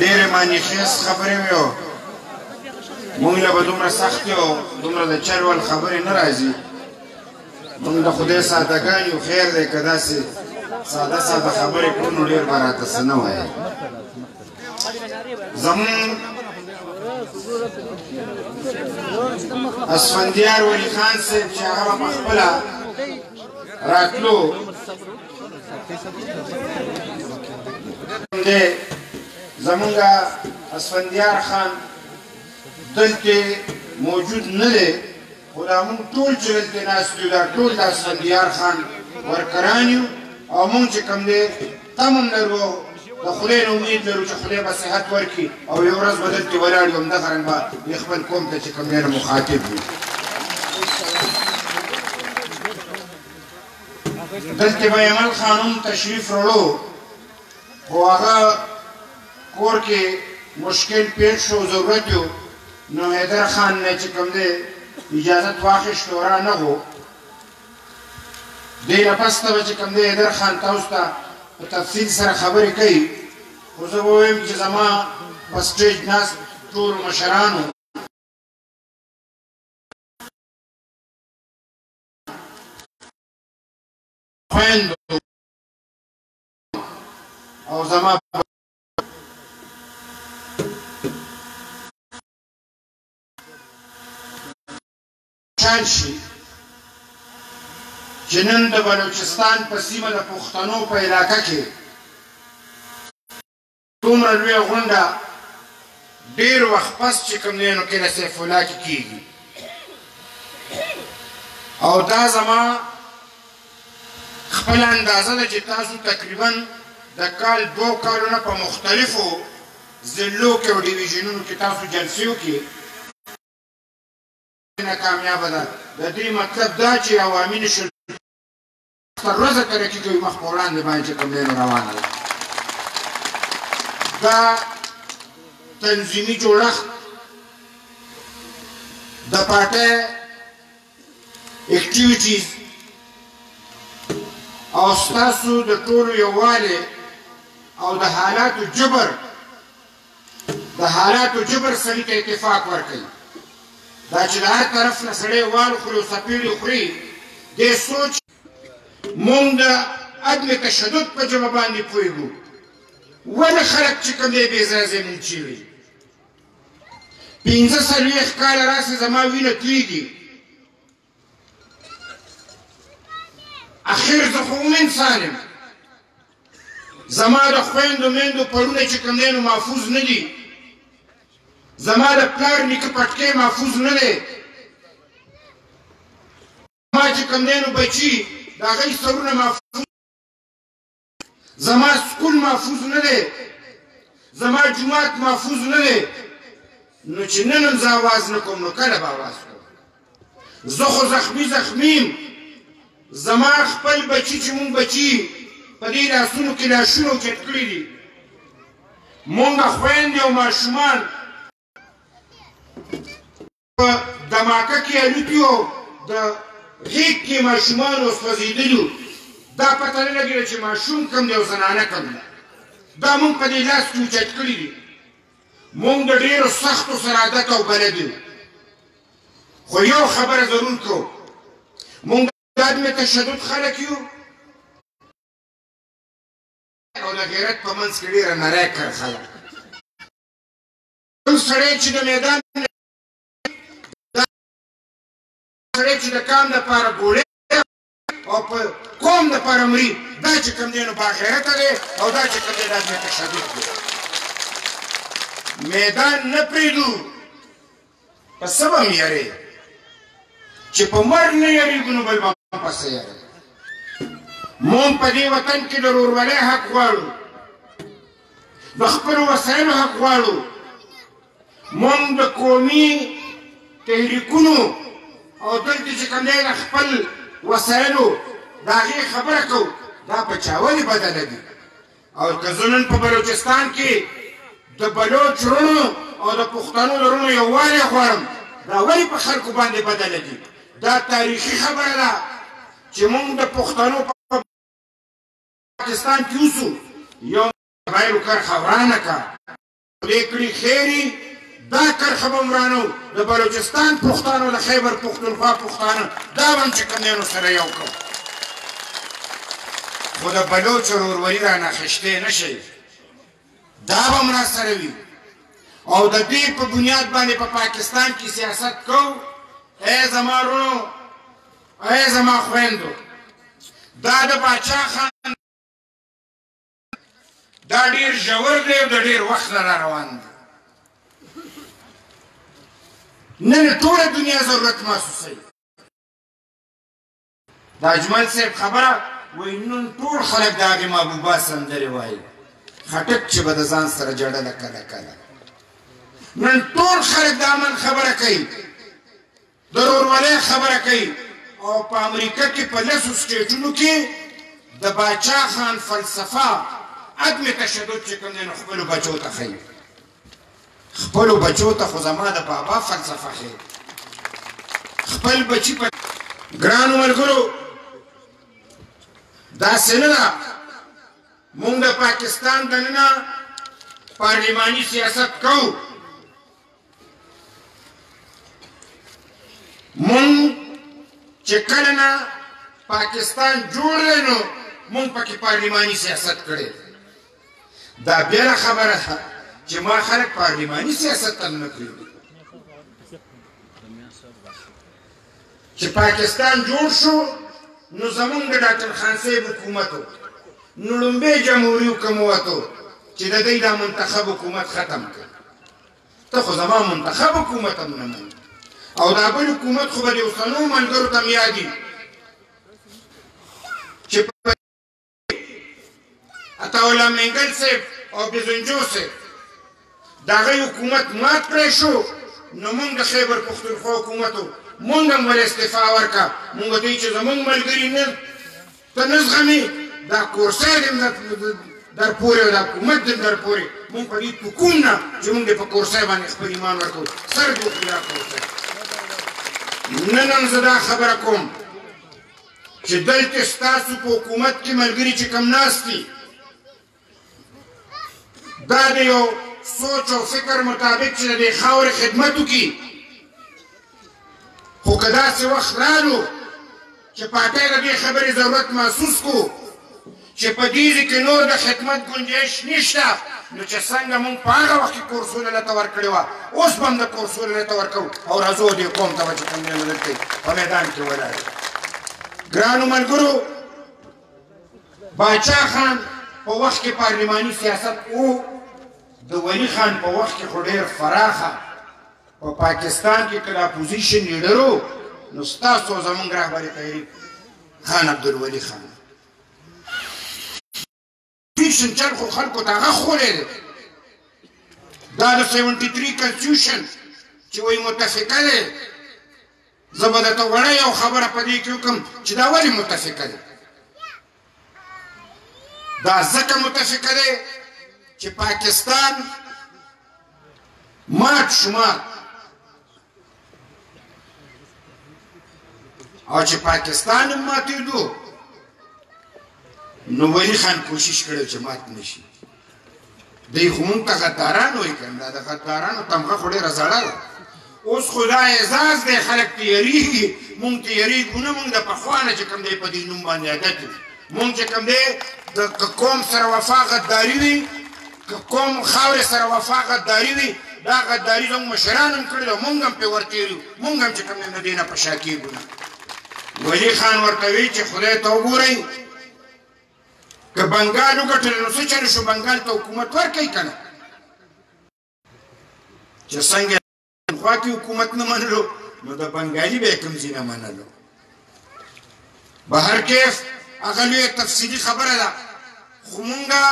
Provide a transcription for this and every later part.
ډېرې معنیخیز خبرې وې او موږ له به دومره سختې او دومره د چل ول خبرې نه راځي موږ د خدای سادهګان یو خیر دی که داسې ساده ساده خبرې کړو نو ډېر به راته څه نه وایي زمونږ اسفندیار ولی خان صاحب چې هغه په خپله راتلو زمونږ اسفندیار خان دلته موجود نه دی خو دا مونږ ټول چې دلته ناست یو دا ټول د اسفندیار خان ورکران یو او مونږ چې کوم دی تمم لرو د خدای نه امید لرو چې خدای به صحت ورکړي او یو ورځ به دلته ولاړ یو همدغه رنګ به خپل قوم ته چې کوم دی نه مخاطب وي دلته به یمل خانم تشریف راوړو خو هغه کور کې مشکل پیښ شو ضرورت یو نو حیدر خان نه چې کوم دی اجازت واخیست او رانغو دې نه پس ته به چې کوم دی حیدر خان تاسو ته په تفصیل سره خبرې کوي خو زه به ووایم چې زما په سټیج ناست ټولو مشرانو خویندو او زما شان شي چې نن د بلوچستان په سیمه د پښتنو په علاقه کې دومره لویه غونډه ډېر وخت پس چې کوم دی نو کله سیف الله کې کېږي او دا زما خپل اندازه ده چې تاسو تقریبا د کال 2 کالونه په مختلفو ضلعو کې او ډیویژنونو کې تاسو جلسې وکړي کامیابه ده د دې مطلب دا چې عوامي نشل تر ورځه ترقي کوي مخ په وړاندې باندې چې کوم دی روانه ده دا تنظیمي جوړښت د پارټۍ اکټیویټیز او ستاسو د ټولو یووالی او د حالاتو جبر سړي ته اتفاق ورکوي دا چې د هر طرف نه سړی وال خوري او څپېړې خوري دې سوچ مونږ د عدم تشدد په ژبه باندې پوهېږو ولې خلک چې کوم دی بې ځایه زمونږ چیوي 45 کاله راسې زما وینه تویږي اخر زه خو انسان یم زما د خویندو میندو پړونه چې کوم دی نو محفوظ نه دي زما د پلار نیکه پټکی محفوظ نه دی زما چې کوم دی نو بچي د هغوی سرونه محفوظ زما سکول محفوظ نه دی زما جومات محفوظ نه دی نو چې نن هم زه اواز نه کوم نو کله به اواز کوم زه خو زخمیم زما خپل بچي چې مونږ بچي په دې لاسونو کې لاشونه اوچت کړي دي مونږ خویندې او ماشومان په دماکه کې الوتي او د غېږ کې ماشومانو سوځېدلي دا پته نه لګېده چې ماشوم کوم دی او زنانه کوم ده دا مونږ په دې لاس کې اوچت کړي دي مونږ د ډېرو سختو سره عادت او بلد یو خو یو خبره ضرور کوو مونږ د عدم تشدد خلک یو او د غیرت په منځ کې ډېره نری کړ خلک کوم سړی چې د میدان سړی چې د کام دپاره ګوړی او په قوم دپاره مري دا چې کوم دی نو باغیرته دی او دا چې کوم دی دا عدم تشدد دی میدان نه پرېږدو په څه به م یارې چې په مرګ نه یارېږو نو بل به په څه یارې مونږ په دې وطن کې د ورورولۍ حق غواړو د خپلو وسایلو حق غواړو مونږ د قومي تحریکونو او دلته چې کوم دی د خپل وسایلو د هغې خبره کوو دا په چا ولې بده نه دي او که زه نن په بلوچستان کې د بلوچ وروڼو او د پښتنو د وروڼو یووالی غواړم دا ولې په خلکو باندې بده نه دي دا تاریخي خبره ده چې مونږ د پښتنو په پاکستان کې اوسو یو قبایلو کرخه ورانه که خدای کړي خیري دا کرخه به ورانو د بلوچستان پښتانو د خیبر پښتونخوا پښتانه دا به هم چې کوم دی نو سره یو کړو خو د بلوچ ورورولي رانه خیشتې نه شي دا به هم راسره وي او د دې په بنیاد باندې په پاکستان کې سیاست کوو ای زما ورونو ای زما خویندو دا د باچا خان دا ډېر ژور دی او د ډېر وخت نه را روان دی نن ټوله دنیا ضرورت محسوسوي د اجمل صاحب خبره وایي نن ټول خلک د هغې محبوبا سندرې وایي خټک چې به د ځان سره جړله کله کله نن ټول خلک د امن خبره کوي د ورورولۍ خبره کوي او په امریکا کې په لسو سټیټونو کې د باچا خان فلسفه عدم تشدد چې کوم دی نو خپلو بچو ته ښیي خپلو بچو ته خو زما د بابا فلسفه ښیي خپل بچي په ګرانو ملګرو داسې نه ده مونږ د پاکستان دننه پارلماني سیاست کوو مونږ چې کله نه پاکستان جوړ دی نو مونږ پکې پارلماني سیاست کړی دا بېله خبره ده چې ما خلک پارلماني سیاست ته نه کړي چې پاکستان جوړ شو نو زمونږ د ډاکټر خان صاحب حکومت و نو لومبۍ جمهوري حکومت و چې د دوی دا منتخب حکومت ختم کړ ته خو زما منتخب حکومت هم نه منې او دا بل حکومت خو به د اوسنو ملګرو ته هم یادي چې عطاالله منګل صاحب او بزنجو صاحب د هغوی حکومت مات کړی شو نو مونږ د خیبر پښتونخوا حکومت و مونږ هم ول استعفا ورکړه مونږ ته وایي چې زمونږ ملګري نه ته نه زغمې دا کورسی دې در پورې او دا حکومت دې در پورې مونږ په دې توکوم نه چې مونږ دې په کورسی باندې خپل ایمان ورکوو سر دې وکړي دا کورسی نن هم زه دا خبره کوم چې دلته ستاسو په حکومت کې ملګري چې کوم ناست دي دا د یو سوچ او فکر مطابق چې د دې خاورې خدمت وکړي خو که داسې وخت رالو چې پاټی د دې خبرې ضرورت محسوس کړو چې په دې کې نور د خدمت ګنجایش نشته نو چې څنګه مونږ په هغه وخت کې کورسونه راته ورکړې وه اوس به هم د کورسونه راته ورکوو او راځو دې قوم ته به چې کوم دی نو دلته په میدان کې ولاړ ګرانو ملګرو باچا خان په وخت کې پارلماني سیاست و د ولي خان په وخت کې خو ډېر فراخه په پاکستان کې کله اپوزیشن لیډر و نو ستاسو زمونږ رهبر تحریک خان عبدالولي خان اپوزیشن چل خو خلکو ته هغه خولی دی دا د 73 کنستیوشن چې وایي متفقه دی زه به درته وړه یو خبره په دې کې وکړم چې دا ولې متفقه دی دا ځکه متفقه دی چې پاکستان مات شمار او چې پاکستان هم ماتېدو نو ولي خان کوشش کړی چې مات نشي دوی خو مونږ ته غداران وایي که نه د غدارانو تمغه خو ډېره زړه ده اوس خو دا اعزاز دی خلک ته یېرېږي مونږ ته یېرېږو نه مونږ د پخوا نه چې کوم دی په دې نوم باندې عادت یو مونږ چې کوم دی د قوم سره وفا غداري وي که قوم خاورې سره وفا غداري وي دا غداري زموږ مشران هم کړې ده مونږ هم پرې ورتېر یو مونږ هم چې کوم دی د دې نه په شا کېږو نه ولي خان ورته وایي چې خدای ته وګورئ که بنګال وګټل نو څه چلې شو بنګال ته حکومت ورکوي که نه چې څنګه خوا کې حکومت نه منلو نو د بنګالي به یې کوم ځای نه منلو بهر کیف هغه لویه تفصیلي خبره ده خو مونږه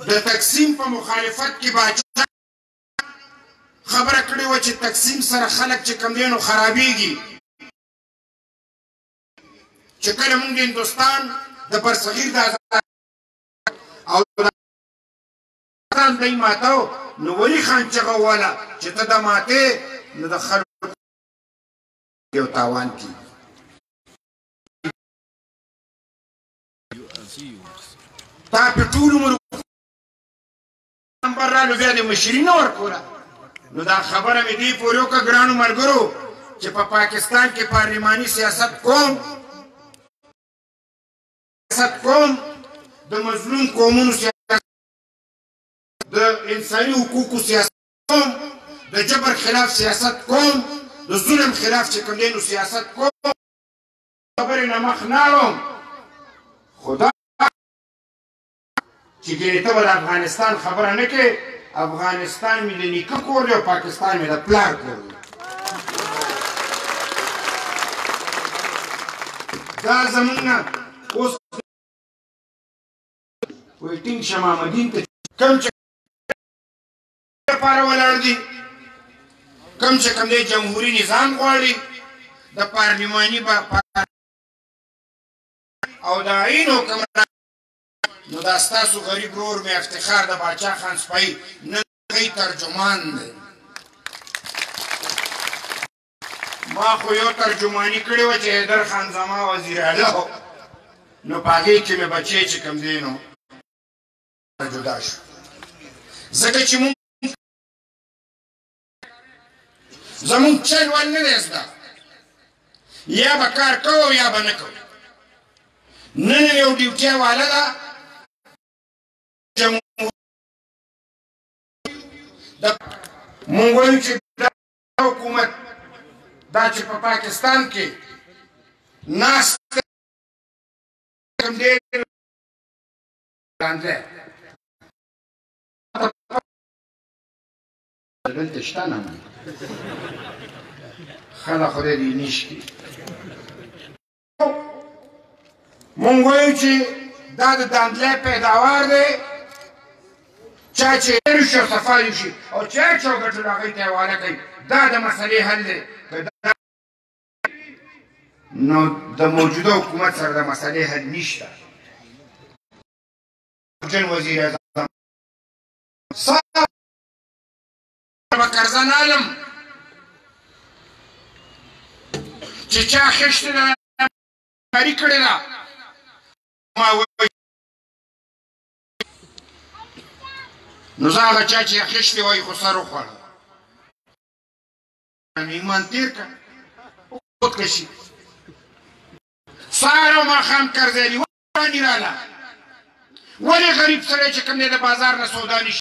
د تقسیم په مخالفت کې باچا خبره کړې وه چې تقسیم سره خلک چې کوم دی نو خرابېږي چې کله مونږ د هندوستان د برصغیر د آزاد او د دی ماتو نو ولي خان چغه وواله چې ته د ماتې نو د خلکو یو تاوان کېږي تا په ټول عمر نمبر رالو بیا د مشري نه ورکوله. نو دا خبره مې دې پورې وکړه ګرانو ملګرو چې په پاکستان کې پارلماني سیاست کوم د مظلوم قومونو سیاست، د انساني حقوقو سیاست کوم، د جبر خلاف سیاست کوم، د ظلم خلاف چې کوم دی نو سیاست کوم. خبرې نه مخ ناړم خدا چې ګینې ته به د افغانستان خبره نه کوې. افغانستان مې د نیکه کور دی او پاکستان مې د پلار کور دی. دا زمونږ نه اوس وایي ټینګ شه محمدین ته کوم چې لپاره ولاړ دي، کوم چې کوم دی جمهوري نظام غواړي، د پارلماني او د عین حکمران. نو دا ستاسو غریب ورور مې افتخار د باچا خان سپایي نن هغوی ترجمان دی. ما خو یو ترجماني کړې وه چې حیدر خان زما وزیر اعلی و، نو په هغې کې مې بچی چې کوم دی نو جدا شو. ځکه چې مونږ زمونږ چل ول نه دی زده، یا به کار کوو یا به نه کوو. نن یو ډیوټۍ واله ده مونږ وایو چې دا حکومت دا چې په پاکستان کې ناست کوم دی دلته شته نه ښه ده خدای دې نیش کړي. مونږ وایو چې دا د داندلی پیداوار دی، چا چې لرې شي او صفا یې شي او چا چې وګټلو هغوی ته یې حواله کوي. دا د مسلې حل دی. نو د موجوده حکومت سره د مسلې حل نشته. جن وزیر اعظم صاحب به قرضه نه علم چې چا خشتې ده کاري کړې ده. نو زه هغه چا چې خشتې وایي خو سر وخوړه ایمان تېر کړه وکړه شي. سهار او ماښام قرضه دي باندې راله. ولې غریب سړی چې کوم دی د بازار نه سودا نشي